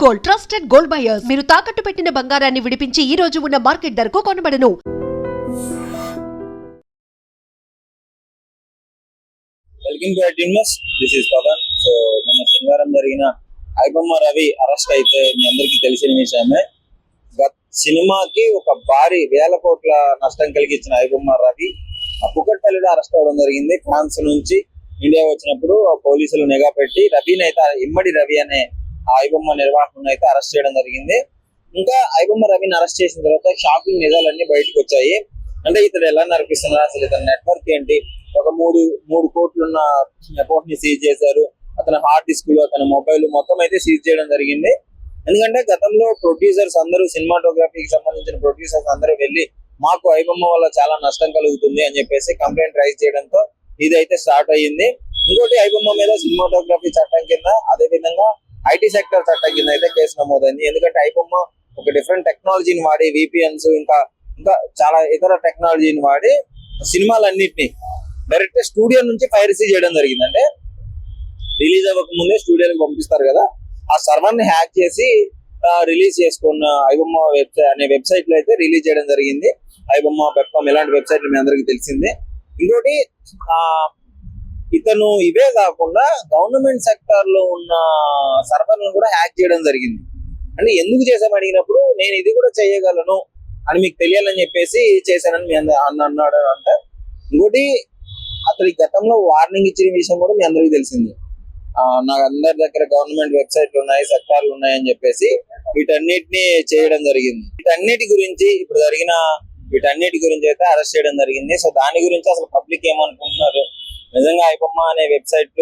Gold, trusted gold buyers. మీరు తాకట్టు పెట్టిన బంగారాన్ని విడిపించి ఈ రోజు ఉన్న మార్కెట్ ధరకు కొనబడను. Welcome to IT news. This is Pawan. So మన శనివారం జరిగిన ఐబొమ్మ రవి అరెస్ట్ అయితే మీ అందరికీ తెలిసిన విషయమే. సినిమాకి ఒక భారీ వేల కోట్ల నష్టం కలిగించిన ఐబొమ్మ రవి కుకట్పల్లిలో అరెస్ట్ అవ్వడం జరిగింది. ఫ్రాన్స్ నుంచి ఇండియా వచ్చినప్పుడు పోలీసులు నిఘా పెట్టి రవిని అయితే ఇమ్మడి రవి అనే ఐబొమ్మ నిర్వాహకులను అయితే అరెస్ట్ చేయడం జరిగింది. ఇంకా ఐబొమ్మ రవిని అరెస్ట్ చేసిన తర్వాత షాకింగ్ నిజాలన్నీ బయటకు వచ్చాయి. అంటే ఇతడు ఎలా నడిపిస్తున్నారు, అసలు ఇతని నెట్వర్క్ ఏంటి, ఒక మూడు కోట్లున్న అకౌంట్ ని సీజ్ చేశారు. అతని హార్డ్ డిస్క్లు, అతని మొబైల్ మొత్తం అయితే సీజ్ చేయడం జరిగింది. ఎందుకంటే గతంలో ప్రొడ్యూసర్స్ అందరూ, సినిమాటోగ్రఫీకి సంబంధించిన ప్రొడ్యూసర్స్ అందరూ వెళ్ళి మాకు ఐబొమ్మ వల్ల చాలా నష్టం కలుగుతుంది అని చెప్పేసి కంప్లైంట్ రైజ్ చేయడంతో ఇదైతే స్టార్ట్ అయ్యింది. ఇంకోటి ఐబొమ్మ మీద సినిమాటోగ్రఫీ చట్టం కింద, అదే విధంగా ఐటీ సెక్టర్ చట్టం కింద అయితే కేసు నమోదైంది. ఎందుకంటే ఐబొమ్మ ఒక డిఫరెంట్ టెక్నాలజీని వాడి, విపిఎన్స్ ఇంకా చాలా ఇతర టెక్నాలజీని వాడి సినిమాలన్నింటినీ డైరెక్ట్ స్టూడియో నుంచి పైరసీ చేయడం జరిగింది. అంటే రిలీజ్ అవ్వక ముందే స్టూడియోకి పంపిస్తారు కదా, ఆ సర్వర్ ని హ్యాక్ చేసి రిలీజ్ చేసుకున్న ఐబొమ్మ వెబ్సైట్ లో అయితే రిలీజ్ చేయడం జరిగింది. ibomma.com ఇలాంటి వెబ్సైట్లు మీ అందరికీ తెలిసిందే. ఇంకోటి ఇతను ఇవే కాకుండా గవర్నమెంట్ సెక్టర్ లో ఉన్న సర్వర్లను కూడా హ్యాక్ చేయడం జరిగింది. అంటే ఎందుకు చేసామని అడిగినప్పుడు నేను ఇది కూడా చేయగలను అని మీకు తెలియాలని చెప్పేసి చేశానని మీ అన్నాడు అంట. ఇంకోటి అతని గతంలో వార్నింగ్ ఇచ్చిన విషయం కూడా మీ అందరికీ తెలిసింది. నాకు అందరి దగ్గర గవర్నమెంట్ వెబ్సైట్లు ఉన్నాయి, సెక్టార్లు ఉన్నాయని చెప్పేసి వీటన్నిటిని చేయడం జరిగింది. వీటన్నిటి గురించి అయితే అరెస్ట్ చేయడం జరిగింది. సో దాని గురించి అసలు పబ్లిక్ ఏమనుకుంటున్నారు, నిజంగా ఐబొమ్మ అనే వెబ్సైట్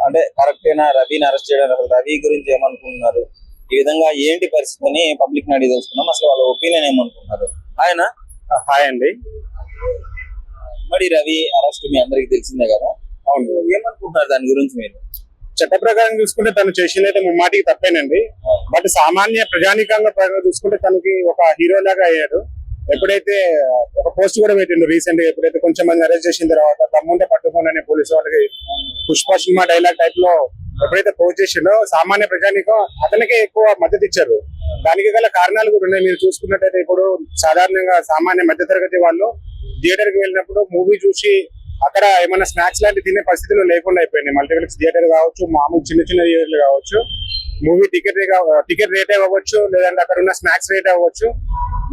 అంటే కరెక్టేనా, రవిని అరెస్ట్ చేయడం, అసలు రవి గురించి ఏమనుకుంటున్నారు, ఈ విధంగా ఏంటి పరిస్థితి అని పబ్లిక్ ని అడిగి తెలుసుకున్నాం. అసలు వాళ్ళ ఒపీనియన్ ఏమనుకుంటున్నారు. హాయ్ అండి. మరి రవి అరెస్ట్ మీ అందరికి తెలిసిందే కదా, అవును, ఏమనుకుంటున్నారు దాని గురించి మీరు? చట్ట ప్రకారం చూసుకుంటే తను చేసిందైతే ముమ్మాటికి తప్పేనండి. బట్ సామాన్య ప్రజానికంగా చూసుకుంటే తనకి ఒక హీరో లాగా అయ్యాడు. ఎప్పుడైతే ఒక పోస్ట్ కూడా పెట్టిండు రీసెంట్ గా, ఎప్పుడైతే కొంచెం మంది అరెస్ట్ చేసిన తర్వాత తమ్ముంటే పట్టుకోండి అనే పోలీసు వాళ్ళకి పుష్ప సినిమా డైలాగ్ టైప్ లో ఎప్పుడైతే పోస్ట్ చేసిండో సామాన్య ప్రజానికం అతనికే ఎక్కువ మద్దతు ఇచ్చారు. దానికి గల కారణాలు కూడా ఉన్నాయి. మీరు చూసుకున్నట్టయితే ఇప్పుడు సాధారణంగా సామాన్య మధ్యతరగతి వాళ్ళు థియేటర్ కి వెళ్ళినప్పుడు మూవీ చూసి అక్కడ ఏమైనా స్నాక్స్ లాంటి తినే పరిస్థితులు లేకుండా అయిపోయినాయి. మల్టీప్లెక్స్ థియేటర్ కావచ్చు, మామూలు చిన్న థియేటర్లు కావచ్చు, మూవీ టికెట్ రేట్ అవ్వచ్చు, లేదంటే అక్కడ ఉన్న స్నాక్స్ రేట్ అవ్వచ్చు,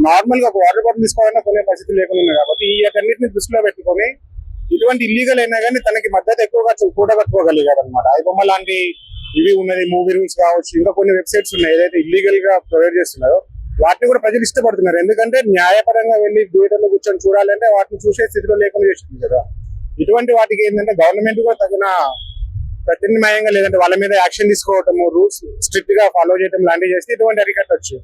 నార్మల్ గా ఒక వాటర్ బాటిల్ తీసుకోవాలన్నా కొనే పరిస్థితి లేకుండా ఉన్నాయి. కాబట్టి ఈ అన్నింటిని దృష్టిలో పెట్టుకుని ఇటువంటి ఇల్లీగల్ అయినా కానీ తనకి మద్దతు ఎక్కువగా కూడగట్టుకోగలిగాడు అనమాట. ఐబొమ్మ లాంటి ఇవి ఉన్నది, మూవీ రూల్స్ కావచ్చు, ఇంకా కొన్ని వెబ్సైట్స్ ఉన్నాయి ఏదైతే ఇల్లీగల్ గా ప్రొవైడ్ చేస్తున్నారో వాటిని కూడా ప్రజలు ఇష్టపడుతున్నారు. ఎందుకంటే న్యాయపరంగా వెళ్ళి థియేటర్లో కూర్చొని చూడాలంటే వాటిని చూసే స్థితిలో లేకుండా చేస్తుంది కదా. ఇటువంటి వాటికి ఏంటంటే గవర్నమెంట్ కూడా తగిన ప్రత్యామ్నాయంగా లేదంటే వాళ్ళ మీద యాక్షన్ తీసుకోవటము, రూల్స్ స్ట్రిక్ట్ గా ఫాలో చేయడం లాంటివి చేస్తే ఇటువంటి అరికట్టచ్చు.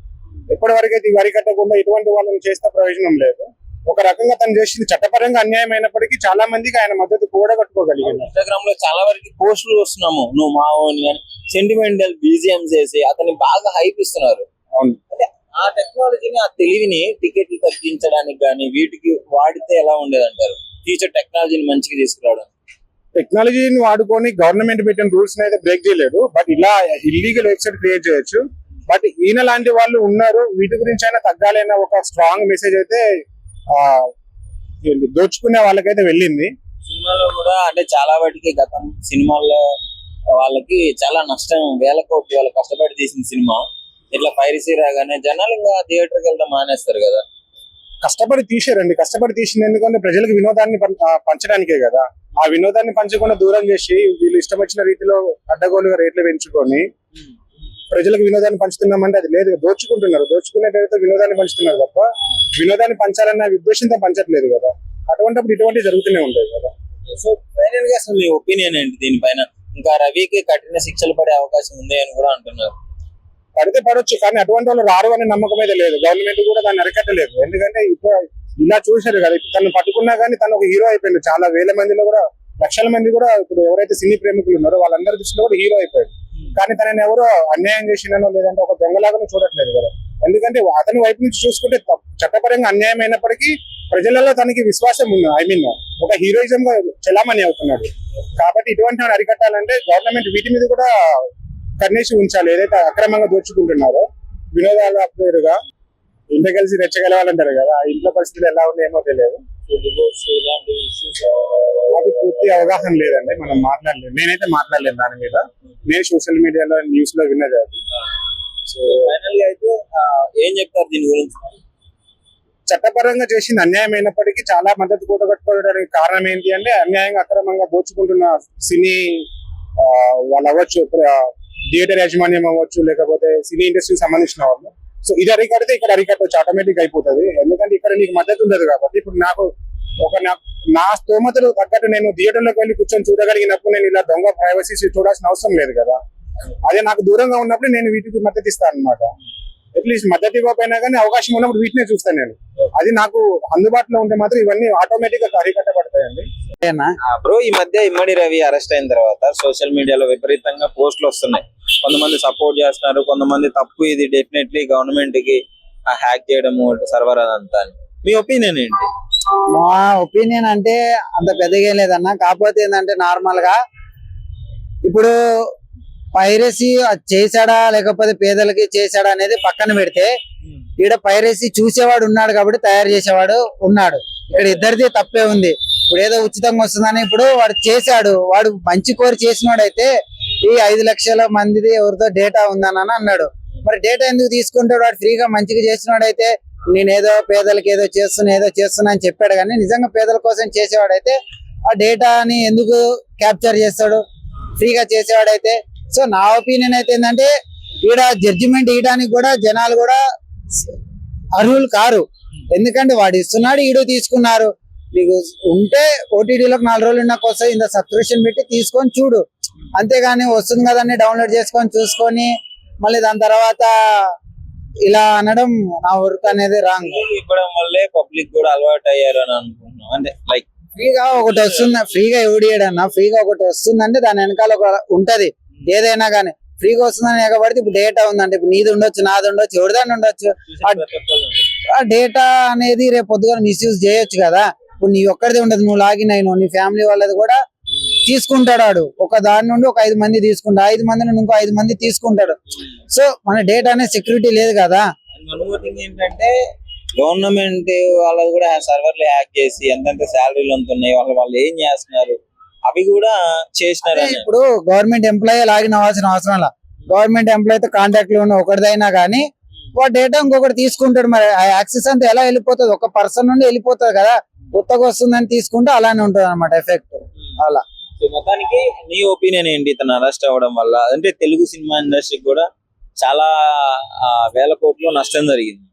ఎప్పటి వరకు అయితే ఇవి అరికట్టకుండా ఇటువంటి వాళ్ళని చేస్తే ప్రయోజనం లేదు. ఒక రకంగా తను చేసింది చట్టపరంగా అన్యాయం అయినప్పటికీ చాలా మందికి ఆయన మద్దతు కూడగట్టుకోగలిగింది. ఇన్స్టాగ్రామ్ లో చాలా వరకు పోస్టులు వస్తున్నాము, నువ్వు మావోని అని సెంటిమెంటల్ బీజిఎం చేసి అతన్ని బాగా హైప్ ఇస్తున్నారు. అవును, ఆ టెక్నాలజీని, ఆ తెలివిని టికెట్లు తగ్గించడానికి కానీ వీటికి వాడితే ఎలా ఉండేదంటారు? ఫ్యూచర్ టెక్నాలజీని మంచిగా తీసుకురావడం, టెక్నాలజీని వాడుకొని గవర్నమెంట్ పెట్టిన రూల్స్ అయితే బ్రేక్ చేయలేదు. బట్ ఇలా ఇల్లీగల్ వెబ్సైట్ క్రియేట్ చేయొచ్చు. బట్ ఈయన లాంటి వాళ్ళు ఉన్నారు, వీటి గురించి అయినా తగ్గాలన్న ఒక స్ట్రాంగ్ మెసేజ్ అయితే దోచుకునే వాళ్ళకైతే వెళ్ళింది. సినిమాలో కూడా అంటే చాలా వాటికి గతం సినిమాల్లో వాళ్ళకి చాలా నష్టం, వేల కోట్లు వాళ్ళు కష్టపడి తీసిన సినిమా ఇట్లా పైరసీ రాగానే జనాలు ఇంకా థియేటర్కి వెళ్ళడం మానేస్తారు కదా. కష్టపడి తీసారండి, కష్టపడి తీసింది ఎందుకంటే ప్రజలకు వినోదాన్ని పంచడానికే కదా. ఆ వినోదాన్ని పంచకుండా దూరం చేసి వీళ్ళు ఇష్టం వచ్చిన రీతిలో అడ్డగోలుగా రేట్లు పెంచుకొని ప్రజలకు వినోదాన్ని పంచుతున్నామంటే అది లేదు, దోచుకుంటున్నారు. దోచుకునే పేరుతో వినోదాన్ని పంచుతున్నారు తప్ప వినోదాన్ని పంచాలన్న ఉద్దేశంతో పంచట్లేదు కదా. అటువంటిప్పుడు ఇటువంటి జరుగుతూనే ఉంటాయి కదా. సో ఫైనల్ గా అసలు మీ ఒపీనియన్ ఏంటి దీనిపైన? ఇంకా రవికి కఠిన శిక్షలు పడే అవకాశం ఉంది అని కూడా అంటున్నారు. పడితే పడవచ్చు, కానీ అటువంటి వాళ్ళు రారు అనే నమ్మకం అయితే లేదు. గవర్నమెంట్ కూడా దాన్ని అరికట్టలేదు. ఎందుకంటే ఇప్పుడు ఇలా చూశారు కదా, ఇప్పుడు తను పట్టుకున్నా కానీ తను ఒక హీరో అయిపోయింది. చాలా వేల మందిలో కూడా, లక్షల మంది కూడా ఇప్పుడు ఎవరైతే సినీ ప్రేమికులు ఉన్నారో వాళ్ళందరి దృష్టిలో కూడా హీరో అయిపోయాడు. కానీ తనని ఎవరో అన్యాయం చేసినానో లేదంటే ఒక దొంగలాగానో చూడట్లేదు కదా. ఎందుకంటే అతని వైపు నుంచి చూసుకుంటే చట్టపరంగా అన్యాయం అయినప్పటికీ ప్రజలలో తనకి విశ్వాసం ఉంది. ఒక హీరోయిజం గా చలామణి అవుతున్నాడు. కాబట్టి ఇటువంటి అరికట్టాలంటే గవర్నమెంట్ వీటి మీద కూడా కన్నేసి ఉంచాలి. ఏదైతే అక్రమంగా దోచుకుంటున్నారో వినోదాల పేరుగా ఇంట్లో కలిసి రెచ్చగలవాలంటారు కదా, ఆ ఇంట్లో పరిస్థితులు ఎలా ఉన్నాయేమో తెలియదు. అది పూర్తి అవగాహన లేదండి, మనం మాట్లాడలేదు. నేనైతే మాట్లాడలేదు దాని మీద. నేను సోషల్ మీడియాలో న్యూస్ లో విన్నది అది. సో ఫైనల్ గా అయితే ఏం చెప్తారు దీని గురించి? చట్టపరంగా చేసింది అన్యాయం అయినప్పటికీ చాలా మద్దతు కూడగట్టుకోవడానికి కారణం ఏంటి అంటే, అన్యాయంగా అక్రమంగా దోచుకుంటున్న సినీ వాళ్ళు అవ్వచ్చు, థియేటర్ యాజమాన్యం అవ్వచ్చు, లేకపోతే సినీ ఇండస్ట్రీకి సంబంధించిన వాళ్ళు. సో ఇది అరికడితే ఇక్కడ అరికట్టవచ్చు, ఆటోమేటిక్ అయిపోతుంది. ఎందుకంటే ఇక్కడ నీకు మద్దతు ఉండదు కాబట్టి. ఇప్పుడు నాకు నా స్తోమతలు తగ్గట్టు నేను థియేటర్లోకి వెళ్ళి కూర్చొని చూడగలిగినప్పుడు నేను ఇలా దొంగ ప్రైవసీ చూడాల్సిన అవసరం లేదు కదా. అదే నాకు దూరంగా ఉన్నప్పుడు నేను వీటికి మద్దతు ఇస్తాను అనమాట. అట్లీస్ట్ మద్దతు ఇవ్వకపోయినా కానీ అవకాశం ఉన్నప్పుడు వీటినే చూస్తాను నేను. అది నాకు అందుబాటులో ఉంటే మాత్రం ఇవన్నీ ఆటోమేటిక్ గా అరికట్టబడతాయండి. బ్రో, ఈ మధ్య ఇమ్మడి రవి అరెస్ట్ అయిన తర్వాత సోషల్ మీడియాలో విపరీతంగా పోస్టులు వస్తున్నాయి. కొంతమంది సపోర్ట్ చేస్తున్నారు, కొంతమంది తప్పు, ఇది డెఫినెట్లీ గవర్నమెంట్ కి హ్యాక్ చేయడము సర్వర్ అదంతా. మీ ఒపీనియన్ ఏంటి? మా ఒపీనియన్ అంటే అంత పెద్దగా లేదన్న. కాకపోతే ఏంటంటే నార్మల్ గా ఇప్పుడు పైరసీ చేశాడా లేకపోతే పేదలకి చేశాడా అనేది పక్కన పెడితే, ఈడ పైరసీ చూసేవాడు ఉన్నాడు కాబట్టి తయారు చేసేవాడు ఉన్నాడు. ఇక్కడ ఇద్దరిది తప్పే ఉంది. ఇప్పుడు ఏదో ఉచితంగా వస్తుందని ఇప్పుడు వాడు చేశాడు, వాడు మంచి కోరి చేసినోడైతే ఈ 5 లక్షల మందిది ఎవరితో డేటా ఉందని అన్నాడు. మరి డేటా ఎందుకు తీసుకుంటాడు? వాడు ఫ్రీగా మంచిగా చేసినోడైతే నేనేదో పేదలకి ఏదో చేస్తున్నా అని చెప్పాడు. కానీ నిజంగా పేదల కోసం చేసేవాడైతే ఆ డేటాని ఎందుకు క్యాప్చర్ చేస్తాడు ఫ్రీగా చేసేవాడైతే? సో నా ఒపీనియన్ అయితే ఏంటంటే, ఈడ జడ్జిమెంట్ ఇవ్వడానికి కూడా జనాలు కూడా అర్హులు కారు. ఎందుకంటే వాడు ఇస్తున్నాడు, ఈడు తీసుకున్నారు. నీకు ఉంటే ఓటీటీలోకి 4 రోజులు ఉన్నాక వస్తాయి, ఇంత సబ్స్క్రిప్షన్ పెట్టి తీసుకొని చూడు. అంతేగాని వస్తుంది కదని డౌన్లోడ్ చేసుకొని చూసుకొని మళ్ళీ దాని తర్వాత ఇలా అనడం నా వర్క్ అనేది రాంగ్. ఇవ్వడం వల్లే పబ్లిక్ కూడా అలవాటు అయ్యారు అని అనుకుంటున్నాం. అంటే లైక్ ఫ్రీగా ఒకటి వస్తుంది, ఫ్రీగా ఎవడియడన్నా ఫ్రీగా ఒకటి వస్తుందంటే దాని వెనకాల ఒక ఉంటది. ఏదైనా కానీ ఫ్రీగా వస్తుందని ఎగబడితే ఇప్పుడు డేటా ఉందంటే ఇప్పుడు నీది ఉండొచ్చు, నాది ఉండొచ్చు, ఎవరిదాన్ని ఉండొచ్చు. ఆ డేటా అనేది రేపు పొద్దుగా మిస్యూజ్ చేయొచ్చు కదా. ఇప్పుడు నీ ఒక్కడిది ఉండదు, నువ్వు లాగిన్ అయిన నీ ఫ్యామిలీ వాళ్ళది కూడా తీసుకుంటాడు. వాడు ఒక దాని నుండి ఒక 5 మంది తీసుకుంటాడు, 5 మంది నుండి ఇంకో 5 మంది తీసుకుంటాడు. సో మన డేటా అనేది సెక్యూరిటీ లేదు కదా. ఏంటంటే గవర్నమెంట్ వాళ్ళది కూడా సర్వర్లు హ్యాక్ చేసి ఎంతెంత శాలరీలు అంతున్నాయి, వాళ్ళు ఏం చేస్తున్నారు అవి కూడా చేసినారు. ఇప్పుడు గవర్నమెంట్ ఎంప్లాయీ లాగిన్ అవ్వాల్సిన అవసరం లా. గవర్నమెంట్ ఎంప్లాయీతో కాంటాక్ట్ లో ఉన్న ఒకటిదైనా కానీ వాడు డేటా ఇంకొకటి తీసుకుంటాడు. మరి ఆ యాక్సెస్ అంతా ఎలా వెళ్ళిపోతుంది? ఒక పర్సన్ నుండి వెళ్ళిపోతుంది కదా. కొత్తగా వస్తుందని తీసుకుంటే అలానే ఉంటుంది అనమాట ఎఫెక్ట్. అలా మొత్తానికి నీ ఒపీనియన్ ఏంటి ఇతను అరెస్ట్ అవ్వడం వల్ల? అంటే తెలుగు సినిమా ఇండస్ట్రీకి కూడా చాలా వేల కోట్లు నష్టం జరిగింది.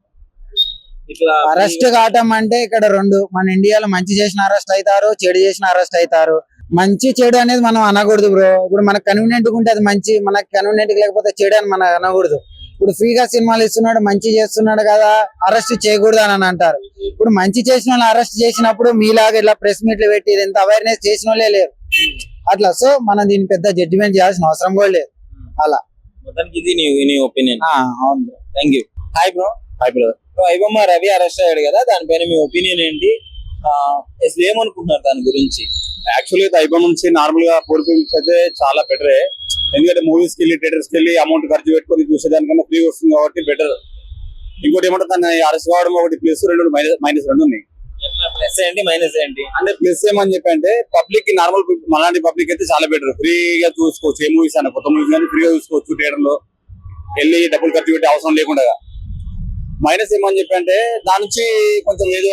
ఇట్లా అరెస్ట్ కావటం అంటే ఇక్కడ 2, మన ఇండియాలో మంచి చేసిన అరెస్ట్ అవుతారు, చెడు చేసిన అరెస్ట్ అవుతారు. మంచి చెడు అనేది మనం అనకూడదు బ్రో. ఇప్పుడు మనకు కన్వీనియంట్ ఉంటే అది మంచి, మనకు కన్వీనియంట్ లేకపోతే చెడు అని మనం అనకూడదు. ఇప్పుడు ఫ్రీగా సినిమాలు ఇస్తున్నాడు, మంచి చేస్తున్నాడు కదా, అరెస్ట్ చేయకూడదు అని అంటారు. ఇప్పుడు మంచి చేసిన వాళ్ళు అరెస్ట్ చేసినప్పుడు మీలాగా ఇలా ప్రెస్ మీట్లు పెట్టి ఎంత అవేర్నెస్ చేసిన వాళ్ళే లేరు అట్లా. సో మనం దీన్ని పెద్ద జడ్జిమెంట్ చేయాల్సిన అవసరం కూడా లేదు. అలా మొత్తానికి ఇది నీ ఒపీనియన్. అవును bro. Thank you. Hi bro. IBomma Ravi arrest అయ్యాడు కదా, దానిపైన మీ ఒపీనియన్ ఏంటి? అసలు ఏమనుకుంటున్నారు దాని గురించి? యాక్చువల్లీ ఐబొమ్మ నుంచి నార్మల్ గా పూర్ ఫిల్మ్స్ అయితే చాలా బెటరే. ఎందుకంటే మూవీస్ కి వెళ్ళి థియేటర్స్ కి వెళ్ళి అమౌంట్ ఖర్చు పెట్టుకొని చూసేదానికన్నా ఫ్రీ వస్తుంది కాబట్టి బెటర్. ఇంకోటి ఏమంటే తను అరెస్ట్ కావడం ఒకటి ప్లస్, 2 మైనస్ 2 ఉన్నాయి. ప్లస్ ఏంటి మైనస్ ఏంటి? అంటే ప్లస్ ఏమని చెప్పి అంటే పబ్లిక్ కి నార్మల్ మలాంటి పబ్లిక్ అయితే చాలా బెటర్. ఫ్రీగా చూసుకోవచ్చు, ఏ మూవీస్ అయినా కొత్త మూవీస్ కానీ ఫ్రీగా చూసుకోవచ్చు థియేటర్ లో వెళ్ళి డబ్బులు ఖర్చు పెట్టే అవసరం లేకుండా. మైనస్ ఏమని చెప్పి అంటే దాని నుంచి కొంచెం ఏదో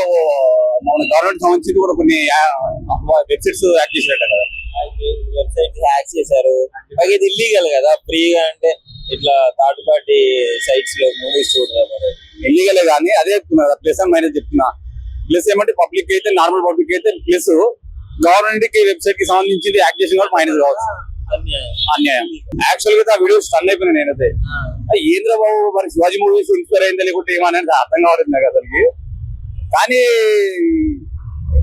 మన గవర్నమెంట్ సంబంధించి కూడా కొన్ని వెబ్సైట్స్ యాక్ట్ చేసినట్టు కదా. వెబ్సైట్ హ్యాక్ చేశారు. పైగా ఇది ఇల్లీగల్ కదా, ఫ్రీగా అంటే ఇట్లా థర్డ్ పార్టీ సైట్స్ లో మూవీస్ చూడరు. ఇల్లీగలే కానీ అదే ప్లస్ అండ్ మైనస్ చెప్తున్నా. ప్లస్ ఏమంటే పబ్లిక్ అయితే నార్మల్ పబ్లిక్ అయితే ప్లస్, గవర్నమెంట్ కి వెబ్సైట్ కి సంబంధించి యాక్ట్ చేసిన కూడా మైనస్ కావచ్చు. అన్యాయం. యాక్చువల్ గా ఆ వీడియో స్టన్ అయిపోయినా నేనైతే. ఏంద్ర బాబు మరి శివాజీ మూవీస్ ఇన్స్పైర్ అయింది లేకుంటే ఏమనేది అర్థం కావట్లేదు నాకు అసలుకి. కానీ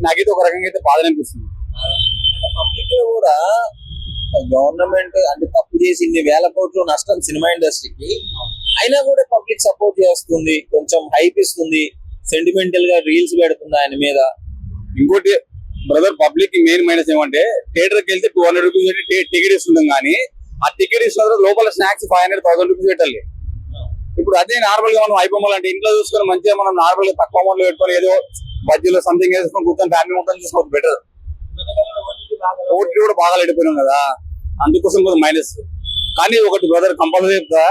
నాకైతే ఒక రకంగా అయితే బాధ అనిపిస్తుంది. పబ్లిక్ లో కూడా గవర్నమెంట్ అంటే తప్పు చేసి ఇన్ని వేల కోట్లు నష్టం సినిమా ఇండస్ట్రీకి, అయినా కూడా పబ్లిక్ సపోర్ట్ చేస్తుంది, కొంచెం హైప్ ఇస్తుంది, సెంటిమెంటల్ గా రీల్స్ పెడుతుంది ఆయన మీద. ఇంకోటి బ్రదర్, పబ్లిక్ మెయిన్ మైనస్ ఏమంటే థియేటర్ కి వెళ్తే 200 రూపీస్ టికెట్ ఇస్తుంటాం కానీ ఆ టికెట్ ఇచ్చిన తర్వాత లోపల స్నాక్స్ 500,000 రూపీస్ పెట్టాలి. ఇప్పుడు అదే నార్మల్ గా మనం ఐబొమ్మలు అంటే ఇంట్లో చూసుకొని మంచిగా మనం నార్మల్ గా తక్కువ అమౌంట్ పెట్టుకొని ఏదో బడ్జెట్లో సంథింగ్ వేసుకొని కూర్చొని ఫ్యామిలీ మొత్తం చూసుకోవచ్చు బెటర్. ఓటీ కూడా బాగా లేడిపోయినాం కదా, అందుకోసం కొంచెం మైనస్. కానీ ఒకటి బ్రదర్ కంపల్సరీ చెప్తా,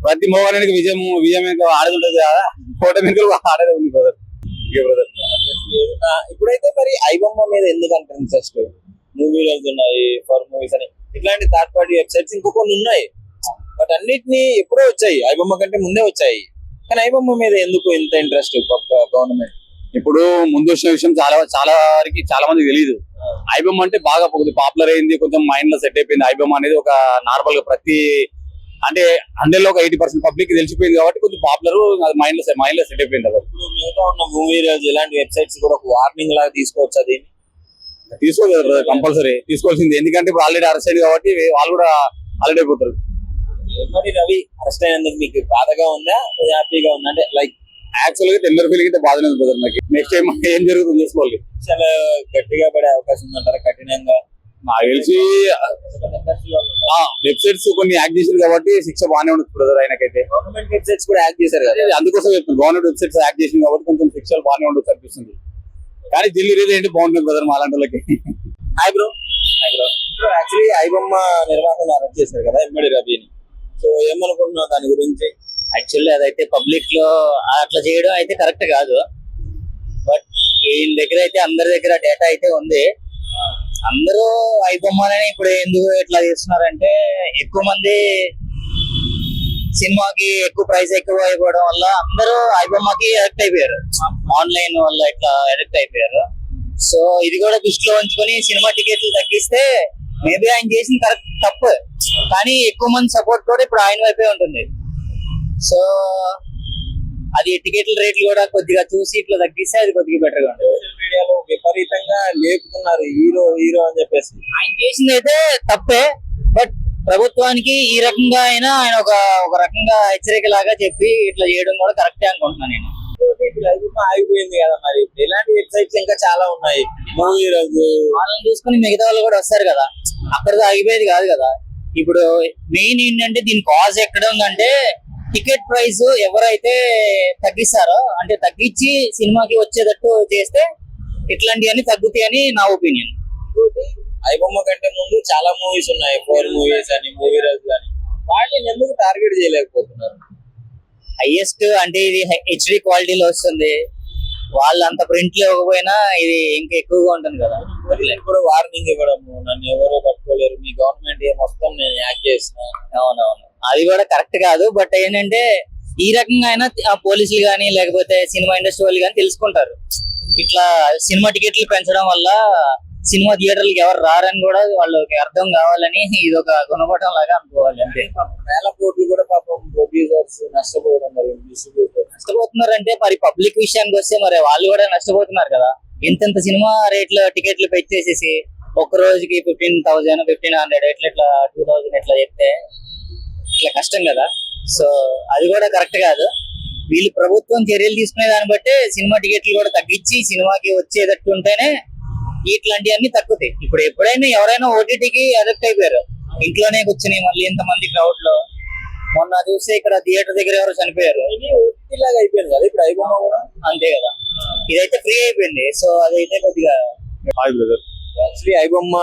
ప్రతి మోగానికి విజయం ఆడేది ఉంటుంది కదా, ఓటమి ఆడేది ఉంది బ్రదర్. ఇప్పుడైతే మరి ఐబొమ్మ మీద ఎందుకంటే ఇంట్రెస్ట్? మూవీస్ ఉన్నాయి, ఫర్ మూవీస్ అని ఇట్లాంటి థర్డ్ పార్టీ వెబ్సైట్స్ ఇంకో కొన్ని ఉన్నాయి, బట్ అన్నిటిని ఎప్పుడో వచ్చాయి, ఐబొమ్మ కంటే ముందే వచ్చాయి. కానీ ఐబొమ్మ మీద ఎందుకు ఇంత ఇంట్రెస్ట్ గవర్నమెంట్? ఇప్పుడు ముందు వచ్చిన విషయం చాలా వరకు చాలా మందికి తెలియదు. ఐబొమ్మ అంటే బాగా పాపులర్ అయింది, కొంచెం మైండ్ లో సెట్ అయిపోయింది. ఐబొమ్మ అనేది ఒక నార్మల్ గా ప్రతి అంటే 100 లో ఒక 80% పబ్లిక్ తెలిసిపోయింది కాబట్టి కొంచెం పాపులర్ మైండ్ లో సెట్ అయిపోయింది కదా. ఇప్పుడు మిగతా ఉన్న మూవీ రోజు ఇలాంటి వెబ్సైట్స్ కూడా ఒక వార్నింగ్ లాగా తీసుకోవచ్చు. అది తీసుకోలేదు కంపల్సరీ తీసుకోవాల్సింది, ఎందుకంటే ఇప్పుడు ఆల్రెడీ అరెస్ట్ అయింది కాబట్టి వాళ్ళు కూడా ఆల్రెడీ అయిపోతారు. మరి రవి అరెస్ట్ అయినందుకు మీకు బాధగా ఉందా, హ్యాపీగా ఉందా? అంటే లైక్ యాక్చువల్ గా టెండర్ ఫీలింగ్ అయితే బాధనే ఉంది బ్రదర్. నాకు నెక్స్ట్ టైం ఏం జరుగుతుందో చూసుకోవాలి. చాలా గట్టిగా పడే అవకాశం ఉందంటారా? కఠినంగా నాకు తెలిసి వెబ్సైట్స్ కొన్ని యాక్ట్ చేశారు కాబట్టి శిక్ష బాగానే ఉంటుంది బ్రదర్ ఆయనకైతే. గవర్నమెంట్ వెబ్సైట్స్ కూడా యాక్ట్ చేశారు కదా, అందుకోసం చెప్తాను గవర్నమెంట్ వెబ్సైట్స్ యాక్ట్ చేసింది కాబట్టి కొంచెం శిక్షలు బాగానే ఉండొచ్చు అనిపిస్తుంది. కానీ ఢిల్లీ రీతి ఏంటి బాగుంటుంది బ్రదర్ మా అలాంటి వాళ్ళకి. Hi bro. యాక్చువల్లీ ఐబొమ్మ నిర్వాహకులు అరెస్ట్ చేశారు కదా ఇమ్మడి రవిని, సో ఏమనుకుంటున్నావు దాని గురించి? యాక్చువల్లీ అదైతే పబ్లిక్ లో అట్లా చేయడం అయితే కరెక్ట్ కాదు. బట్ వీళ్ళ దగ్గర అయితే అందరి దగ్గర డేటా అయితే ఉంది. అందరూ ఐబొమ్మలని ఇప్పుడు ఎందుకు ఇట్లా చేస్తున్నారంటే ఎక్కువ మంది సినిమాకి ఎక్కువ ప్రైస్ ఎక్కువ అయిపోవడం వల్ల అందరూ ఐబొమ్మకి అడిక్ట్ అయిపోయారు, ఆన్లైన్ వల్ల ఇట్లా అడిక్ట్ అయిపోయారు. సో ఇది కూడా దృష్టిలో ఉంచుకొని సినిమా టికెట్లు తగ్గిస్తే మేబీ ఆయన చేసిన కరెక్ట్ తప్పు, కానీ ఎక్కువ మంది సపోర్ట్ కూడా ఇప్పుడు ఆయన వైపే ఉంటుంది. సో అది టికెట్ల రేట్లు కూడా కొద్దిగా చూసి ఇట్లా తగ్గిస్తే అది కొద్దిగా బెటర్ గా ఉంటుంది. సోషల్ మీడియాలో విపరీతంగా లేపుతున్నారు హీరో హీరో అని చెప్పేసి. ఆయన చేసింది అయితే తప్పే, బట్ ప్రభుత్వానికి ఈ రకంగా అయినా ఆయన ఒక రకంగా హెచ్చరిక లాగా చెప్పి ఇట్లా చేయడం కూడా కరెక్టే అనుకుంటున్నాను నేను. ఇప్పుడు ఐబొమ్మ ఆగిపోయింది కదా, మరి ఇలాంటి వెబ్సైట్స్ ఇంకా చాలా ఉన్నాయి. మూవీ రోజు వాళ్ళని చూసుకుని మిగతా వాళ్ళు కూడా వస్తారు కదా, అక్కడితో ఆగిపోయేది కాదు కదా. ఇప్పుడు మెయిన్ ఏంటంటే దీని కాజ్ ఎక్కడ ఉందంటే టికెట్ ప్రైస్ ఎవరైతే తగ్గిస్తారో అంటే తగ్గించి సినిమాకి వచ్చేటట్టు చేస్తే ఇట్లాంటివన్నీ తగ్గుతాయని నా ఒపీనియన్. ఐబొమ్మ కంటే ముందు చాలా మూవీస్ ఉన్నాయి, 4 మూవీస్ అని, మూవీ రోజు అని, వాటిని ఎందుకు టార్గెట్ చేయలేకపోతున్నారు? హైయెస్ట్ అంటే ఇది హెచ్డి క్వాలిటీలో వస్తుంది, వాళ్ళు అంత ప్రింట్ లో ఇవ్వకపోయినా ఇది ఇంకా ఎక్కువగా ఉంటుంది కదా. ఇప్పుడు వార్నింగ్ ఇవ్వడము, నన్ను ఎవరో పట్టుకోలేరు, మీ గవర్నమెంట్ మొత్తం నేను యాక్ట్ చేస్తున్నా. అవునవును, అది కూడా కరెక్ట్ కాదు. బట్ ఏంటంటే ఈ రకంగా అయినా పోలీసులు కానీ లేకపోతే సినిమా ఇండస్ట్రీ వాళ్ళు కానీ తెలుసుకుంటారు. ఇట్లా సినిమా టికెట్లు పెంచడం వల్ల సినిమా థియేటర్లకు ఎవరు రారని కూడా వాళ్ళకి అర్థం కావాలని ఇది ఒక గుణపటం లాగా అనుకోవాలి అంతే. వేల కోట్లు కూడా పాపం ప్రొడ్యూసర్స్ నష్టపోవడం జరిగింది, డిస్ట్రిబ్యూటర్ నష్టపోతున్నారంటే మరి పబ్లిక్ విషయానికి వస్తే మరి వాళ్ళు కూడా నష్టపోతున్నారు కదా. ఇంత సినిమా రేట్లు టికెట్లు పెంచేసేసి ఒక్క రోజుకి 15,000 1,500 ఇట్లా 2,000 ఇట్లా చెప్తే ఇట్లా కష్టం కదా. సో అది కూడా కరెక్ట్ కాదు. వీళ్ళు ప్రభుత్వం చర్యలు తీసుకునే దాన్ని బట్టి సినిమా టికెట్లు కూడా తగ్గించి సినిమాకి వచ్చేటట్టు ఉంటేనే ఇట్లాంటివన్నీ తగ్గుతాయి. ఇప్పుడు ఎప్పుడైనా ఎవరైనా ఓటీటీకి అడిక్ట్ అయిపోయారు, ఇంట్లోనే కూర్చుని మళ్ళీ ఇంతమంది క్రౌడ్ లో. మొన్న చూస్తే ఇక్కడ థియేటర్ దగ్గర ఎవరు చనిపోయారు, ఓటీటీ లాగా అయిపోయింది కదా ఇప్పుడు ఐబొమ్మ కూడా. అంతే కదా, ఇదైతే ఫ్రీ అయిపోయింది. సో అదైతే కొద్దిగా యాక్చువల్లీ ఐబొమ్మ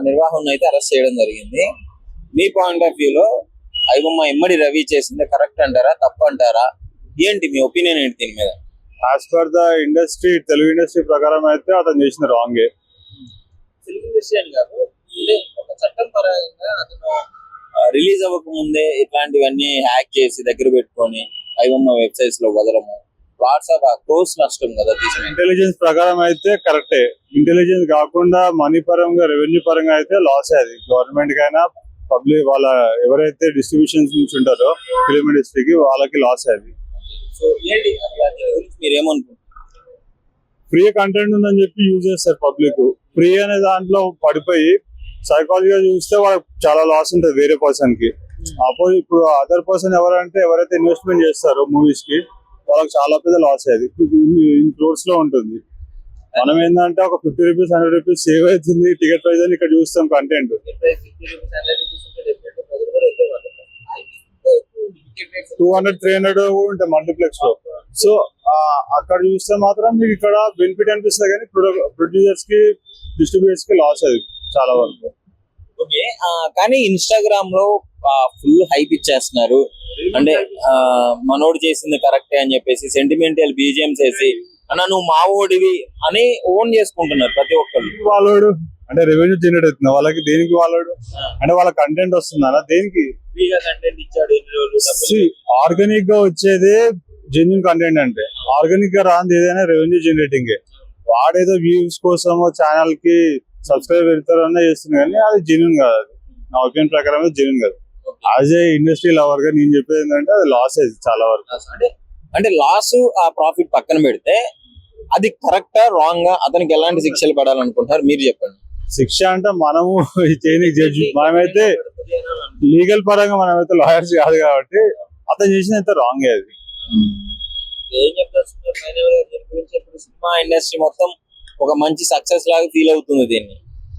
నిర్వాహకులను అయితే అరెస్ట్ చేయడం జరిగింది. మీ పాయింట్ ఆఫ్ వ్యూ లో ఐబొమ్మ ఇమ్మడి రవి చేసింది కరెక్ట్ అంటారా, తప్పు అంటారా? ఏంటి మీ ఒపీనియన్ ఏంటి దీని మీద? As per the industry, Telugu industry ప్రకారం అయితే అతను చేసిన రాంగే. తెలుగు ఇండస్ట్రీ అని కాదు, అంటే ఒక చట్టం పరంగా అతను రిలీజ్ అవ్వక ముందే ఇట్లాంటివన్నీ హ్యాక్ చేసి దగ్గర పెట్టుకొని ఐబొమ్మ వెబ్సైట్స్ లో వదలము, వాట్సాప్ క్రోస్ నష్టం కదా తీసుకుని. ఇంటెలిజెన్స్ ప్రకారం అయితే కరెక్టే. ఇంటెలిజెన్స్ కాకుండా మనీ పరంగా, రెవెన్యూ పరంగా అయితే లాస్. అది గవర్నమెంట్ కైనా పబ్లిక్ వాళ్ళ ఎవరైతే డిస్ట్రిబ్యూషన్స్ నుంచి ఉంటారో ఫిలిం ఇండస్ట్రీకి వాళ్ళకి లాస్. అది సో ఏంటి మీరేమనుకుంటున్నారు? ఫ్రీ కంటెంట్ ఉందని చెప్పి యూజ్ చేస్తారు పబ్లిక్. ఫ్రీ అనే దాంట్లో పడిపోయి సైకాలజీగా చూస్తే వాళ్ళకి చాలా లాస్ ఉంటుంది వేరే పర్సన్ కి. అపోజిట్ ఇప్పుడు అదర్ పర్సన్ ఎవరైతే ఇన్వెస్ట్మెంట్ చేస్తారో మూవీస్ కి వాళ్ళకి చాలా పెద్ద లాస్. అది క్రోర్స్ లో ఉంటుంది. మనం ఏంటంటే ఒక 50 రూపీస్ 100 రూపీస్ సేవ్ అవుతుంది టికెట్ ప్రైస్ అని ఇక్కడ చూస్తాం కంటెంట్. 200-300 కూడా ఉంటాయి మల్టీప్లెక్స్ లో. సో అక్కడ చూస్తే మాత్రం మీకు ఇక్కడ బెనిఫిట్ అనిపిస్తుంది కానీ ప్రొడ్యూసర్స్ కి డిస్ట్రిబ్యూటర్స్ కి లాస్ అది చాలా వరకు. ఓకే, కానీ ఇన్స్టాగ్రామ్ లో ఫుల్ హైప్ ఇచ్చేస్తున్నారు. అంటే మనోడు చేసింది కరెక్టే అని చెప్పేసి సెంటిమెంటల్ బీజిఎంస్ వేసి అన్న నువ్వు మావోడివి అని ఓన్ చేసుకుంటున్నారు ప్రతి ఒక్కళ్ళు. వాళ్ళోడు అంటే రెవెన్యూ జనరేట్ అవుతుంది వాళ్ళకి, దేనికి వాళ్ళోడు అంటే వాళ్ళ కంటెంట్ వస్తుందా దేనికి? ఫ్రీగా కంటెంట్ ఇచ్చాడు ఎన్ని రోజులు. ఆర్గానిక్ గా వచ్చేదే జెన్యున్ కంటెంట్. అంటే ఆర్గానిక్ గా రాంది ఏదైనా రెవెన్యూ జనరేటింగ్. వాడేదో వ్యూస్ కోసం ఛానల్ కి సబ్స్క్రైబ్ పెడతారన్నా చేస్తుంది కానీ అది జెన్యున్ కాదు. అది నా ఒపీనియన్ ప్రకారం జెన్యున్ కాదు. యాజ్ ఏ ఇండస్ట్రీ లవర్ గా నేను చెప్పేది ఏంటంటే అది లాస్ అయింది చాలా వరకు. అంటే లాస్ ఆ ప్రాఫిట్ పక్కన పెడితే అది కరెక్టా రాంగ్ గా, అతనికి ఎలాంటి శిక్షలు పడాలనుకుంటారు మీరు చెప్పండి. శిక్ష అంటే మనము చేయని జడ్జి, మనమైతే లీగల్ పరంగా మనమైతే లాయర్స్ కాదు కాబట్టి అతను చేసినంత రాంగ్ అది. ఏం చెప్తారు దీని గురించి? ఇప్పుడు సినిమా ఇండస్ట్రీ మొత్తం ఒక మంచి సక్సెస్ లాగా ఫీల్ అవుతుంది, దీన్ని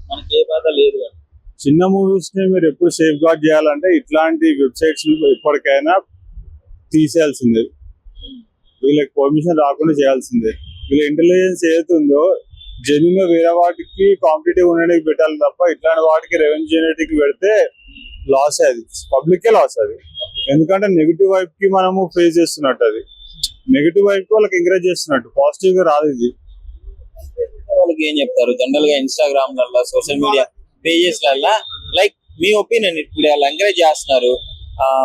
మనకి ఏ బాధ లేదు అని. చిన్న మూవీస్ ని మీరు ఎప్పుడు సేఫ్ గార్డ్ చేయాలంటే ఇట్లాంటి వెబ్సైట్స్ ఎప్పటికైనా తీసేయాల్సిందే. వీళ్ళకి పర్మిషన్ రాకుండా చేయాల్సిందే. వీళ్ళ ఇంటెలిజెన్స్ ఏదైతుందో జెన్యున్ గా వేరే వాటికి కాంపిటేటివ్ ఉండడానికి పెట్టాలి తప్ప ఇట్లాంటి వాటికి రెవెన్యూ జనరేటింగ్ పెడితే లాస్. అది పబ్లిక్ లాస్ అది. ఎందుకంటే నెగిటివ్ వైపు కి మనము ఫేస్ చేస్తున్నట్టు, అది నెగిటివ్ వైపు వాళ్ళకి ఎంకరేజ్ చేస్తున్నట్టు, పాజిటివ్ గా రాదు ఇది. వాళ్ళకి ఏం చెప్తారు జనరల్ గా ఇన్స్టాగ్రామ్ లలో సోషల్ మీడియా పేజెస్ లలో? లైక్ మీ ఒపీనియన్, ఇప్పుడు వాళ్ళు ఎంకరేజ్ చేస్తున్నారు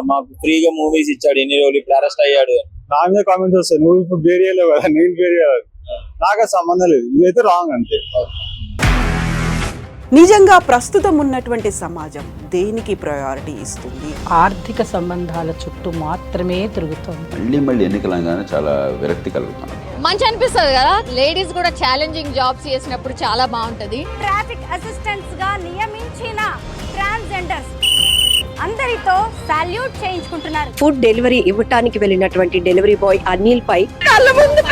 మాకు ఫ్రీగా మూవీస్ ఇచ్చాడు ఎన్ని రోజులు ఇప్పుడు అరెస్ట్ అయ్యాడు. నా మీద కామెంట్స్ వస్తాయి, నువ్వు ఇప్పుడు బేర్ చేయలేవు కదా, నేను బేర్ చేయాలి, నాకు సంబంధం లేదు, ఇదైతే రాంగ్ అంతే. నిజంగా ప్రస్తుతం ఉన్నటువంటి సమాజం దేనికి ప్రయారిటీ ఇస్తుంది? ఆర్థిక సంబంధాల చుట్టూ మాత్రమే తిరుగుతోంది. మళ్ళీ ఎన్నికలంగానే చాలా విరక్తి కలుగుతాను. మంచి అనిపిస్తుంది కదా, లేడీస్ కూడా ఛాలెంజింగ్ జాబ్స్ చేసినప్పుడు చాలా బాగుంటది. ట్రాఫిక్ అసిస్టెంట్స్ గా నియమించిన ట్రాన్స్జెండర్స్ అందరితో సాల్యూట్ చేయించుకుంటున్నారు. ఫుడ్ డెలివరీ ఇవ్వటానికి వెళ్ళినటువంటి డెలివరీ బాయ్ అనిల్ పై కళ్ళ ముందు